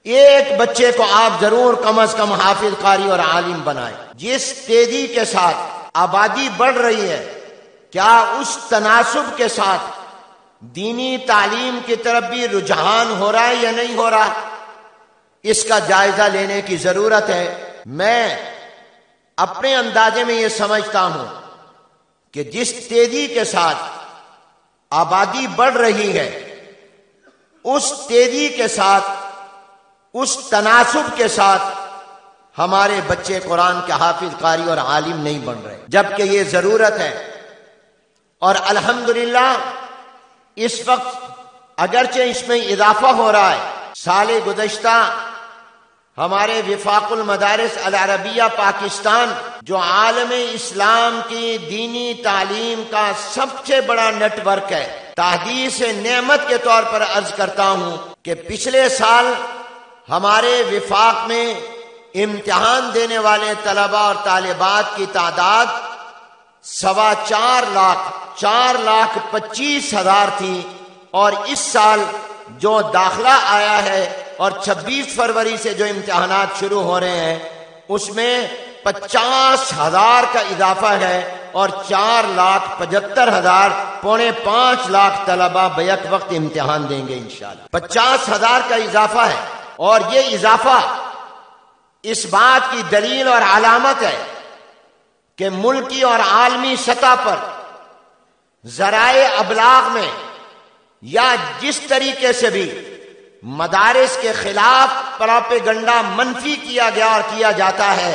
ایک بچے کو آپ ضرور کم از کم حافظ قاری اور عالم بنائیں۔ جس تیزی کے ساتھ آبادی بڑھ رہی ہے، کیا اس تناسب کے ساتھ دینی تعلیم کی طرف بھی رجحان ہو رہا ہے یا نہیں ہو رہا؟ اس کا جائزہ لینے کی ضرورت ہے۔ میں اپنے اندازے میں یہ سمجھتا ہوں کہ جس تیزی کے ساتھ آبادی بڑھ رہی ہے، اس تیزی کے ساتھ، اس تناسب کے ساتھ ہمارے بچے قرآن کے حافظ قاری اور عالم نہیں بن رہے، جبکہ یہ ضرورت ہے۔ اور الحمدللہ اس وقت اگرچہ اس میں اضافہ ہو رہا ہے، سال گزشتہ ہمارے وفاق المدارس العربیہ پاکستان جو عالم اسلام کی دینی تعلیم کا سب سے بڑا نیٹ ورک ہے، تحدیث نعمت کے طور پر عرض کرتا ہوں کہ پچھلے سال ہمارے وفاق میں امتحان دینے والے طلباء اور طالبات کی تعداد 4,25,000 تھی، اور اس سال جو داخلہ آیا ہے اور 26 فروری سے جو امتحانات شروع ہو رہے ہیں اس میں 50,000 کا اضافہ ہے، اور 4,75,000 پونے 5 لاکھ طلباء بیک وقت امتحان دیں گے انشاءاللہ۔ 50,000 کا اضافہ ہے، اور یہ اضافہ اس بات کی دلیل اور علامت ہے کہ ملکی اور عالمی سطح پر ذرائع ابلاغ میں یا جس طریقے سے بھی مدارس کے خلاف پراپیگنڈا منفی کیا گیا اور کیا جاتا ہے،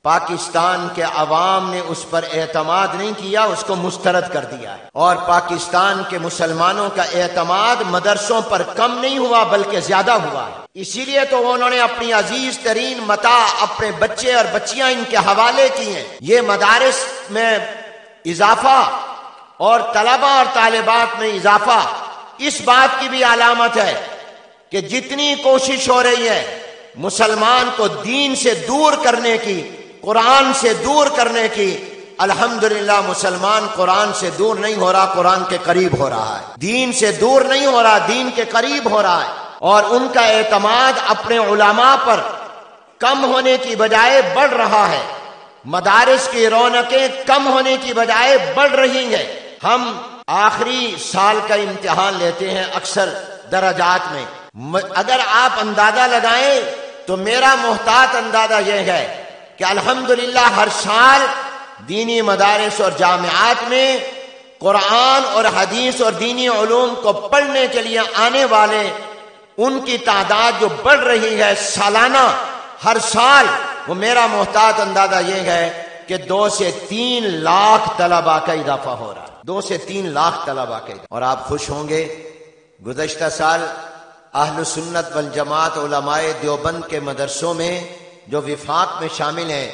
پاکستان کے عوام نے اس پر اعتماد نہیں کیا، اس کو مسترد کر دیا ہے، اور پاکستان کے مسلمانوں کا اعتماد مدرسوں پر کم نہیں ہوا بلکہ زیادہ ہوا ہے۔ اسی لیے تو انہوں نے اپنی عزیز ترین متاع، اپنے بچے اور بچیاں ان کے حوالے کی ہیں۔ یہ مدارس میں اضافہ اور طلباء اور طالبات میں اضافہ اس بات کی بھی علامت ہے کہ جتنی کوشش ہو رہی ہے مسلمان کو دین سے دور کرنے کی، قرآن سے دور کرنے کی، الحمدللہ مسلمان قرآن سے دور نہیں ہو رہا، قرآن کے قریب ہو رہا ہے۔ دین سے دور نہیں ہو رہا، دین کے قریب ہو رہا ہے، اور ان کا اعتماد اپنے علماء پر کم ہونے کی بجائے بڑھ رہا ہے۔ مدارس کی رونقیں کم ہونے کی بجائے بڑھ رہی ہیں۔ ہم آخری سال کا امتحان لیتے ہیں اکثر درجات میں، اگر آپ اندازہ لگائیں تو میرا محتاط اندازہ یہ ہے کہ الحمدللہ ہر سال دینی مدارس اور جامعات میں قرآن اور حدیث اور دینی علوم کو پڑھنے کے لیے آنے والے ان کی تعداد جو بڑھ رہی ہے سالانہ ہر سال، وہ میرا محتاط اندازہ یہ ہے کہ 2 سے 3 لاکھ طلباء کا اضافہ ہو رہا ہے، 2 سے 3 لاکھ طلباء کا اضافہ۔ اور آپ خوش ہوں گے، گزشتہ سال اہل سنت والجماعت علماء دیوبند کے مدرسوں میں جو وفاق میں شامل ہیں،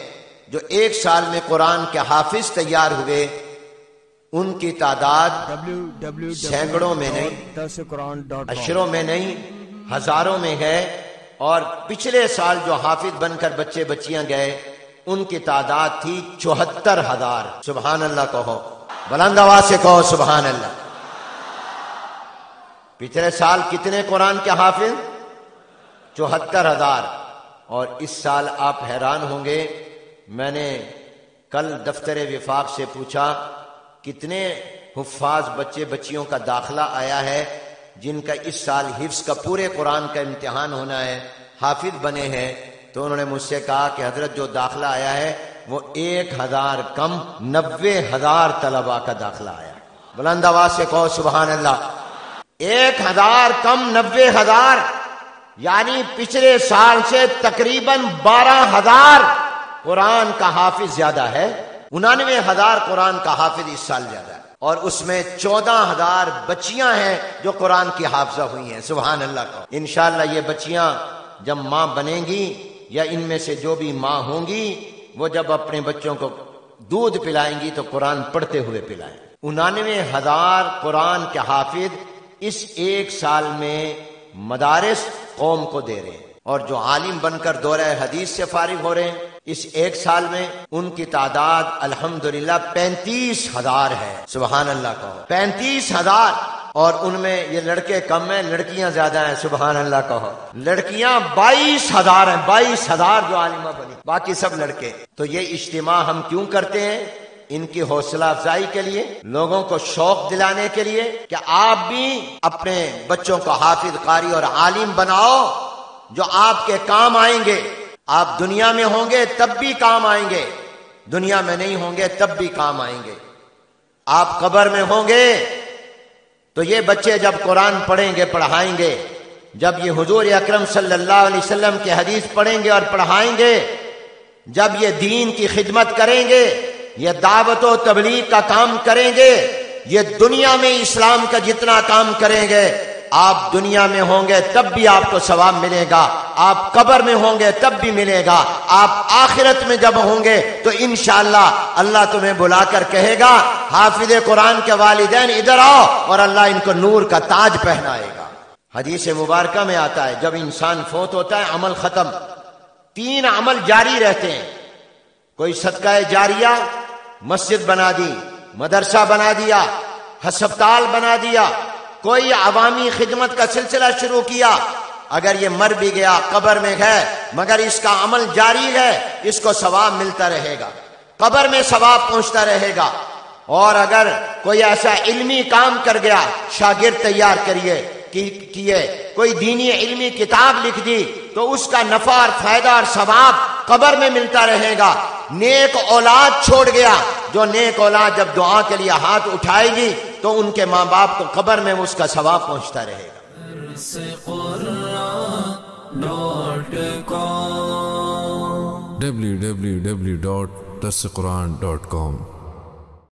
جو ایک سال میں قرآن کے حافظ تیار ہوئے، ان کی تعداد سینکڑوں میں نہیں، عشروں میں نہیں، ہزاروں میں ہے، اور پچھلے سال جو حافظ بن کر بچے بچیاں گئے ان کی تعداد تھی 74,000۔ سبحان اللہ کہو، بلند آواز سے کہو سبحان اللہ۔ پچھلے سال کتنے قرآن کے حافظ؟ 74,000، اور اس سال آپ حیران ہوں گے، میں نے کل دفتر وفاق سے پوچھا کتنے حفاظ بچے بچیوں کا داخلہ آیا ہے جن کا اس سال حفظ کا پورے قرآن کا امتحان ہونا ہے، حافظ بنے ہیں، تو انہوں نے مجھ سے کہا کہ حضرت جو داخلہ آیا ہے وہ 1,000 کم 90,000 طلباء کا داخلہ آیا۔ بلند آواز سے کہو سبحان اللہ۔ 1,000 کم 90,000، یعنی پچھلے سال سے تقریباً 12,000 قرآن کا حافظ زیادہ ہے، 99,000 قرآن کا حافظ اس سال زیادہ ہے، اور اس میں 14,000 بچیاں ہیں جو قرآن کی حافظہ ہوئی ہیں۔ سبحان اللہ کا۔ انشاءاللہ یہ بچیاں جب ماں بنیں گی یا ان میں سے جو بھی ماں ہوں گی، وہ جب اپنے بچوں کو دودھ پلائیں گی تو قرآن پڑھتے ہوئے پلائیں۔ 99,000 قرآن کے حافظ اس ایک سال میں مدارس قوم کو دے رہے ہیں، اور جو عالم بن کر دورہ حدیث سے فارغ ہو رہے ہیں اس ایک سال میں ان کی تعداد الحمدللہ 35,000 ہے۔ سبحان اللہ کہو، 35,000۔ اور ان میں یہ لڑکے کم ہیں، لڑکیاں زیادہ ہیں، سبحان اللہ کہو۔ لڑکیاں 22,000 ہیں، 22,000 جو عالمہ بنی، باقی سب لڑکے۔ تو یہ اجتماع ہم کیوں کرتے ہیں؟ ان کی حوصلہ افزائی کے لیے، لوگوں کو شوق دلانے کے لیے کہ آپ بھی اپنے بچوں کو حافظ، قاری اور عالم بناؤ جو آپ کے کام آئیں گے۔ آپ دنیا میں ہوں گے تب بھی کام آئیں گے، دنیا میں نہیں ہوں گے تب بھی کام آئیں گے۔ آپ قبر میں ہوں گے تو یہ بچے جب قرآن پڑھیں گے، پڑھائیں گے، جب یہ حضور اکرم صلی اللہ علیہ وسلم کی حدیث پڑھیں گے اور پڑھائیں گے، جب یہ دین کی خدمت کریں گے، یہ دعوت و تبلیغ کا کام کریں گے، یہ دنیا میں اسلام کا جتنا کام کریں گے، آپ دنیا میں ہوں گے تب بھی آپ کو ثواب ملے گا، آپ قبر میں ہوں گے تب بھی ملے گا، آپ آخرت میں جب ہوں گے تو انشاءاللہ اللہ تمہیں بلا کر کہے گا حافظ قرآن کے والدین ادھر آؤ، اور اللہ ان کو نور کا تاج پہنائے گا۔ حدیث مبارکہ میں آتا ہے جب انسان فوت ہوتا ہے عمل ختم، 3 عمل جاری رہتے ہیں۔ کوئی صدقہ جاریہ، مسجد بنا دی، مدرسہ بنا دیا، ہسپتال بنا دیا، کوئی عوامی خدمت کا سلسلہ شروع کیا، اگر یہ مر بھی گیا قبر میں ہے مگر اس کا عمل جاری ہے، اس کو ثواب ملتا رہے گا، قبر میں ثواب پہنچتا رہے گا۔ اور اگر کوئی ایسا علمی کام کر گیا، شاگرد تیار کیے، کوئی دینی علمی کتاب لکھ دی تو اس کا نفع اور فائدہ اور ثواب قبر میں ملتا رہے گا۔ نیک اولاد چھوڑ گیا، جو نیک اولاد جب دعا کے لیے ہاتھ اٹھائے گی تو ان کے ماں باپ کو قبر میں اس کا ثواب پہنچتا رہے گا۔ www.darsequran.com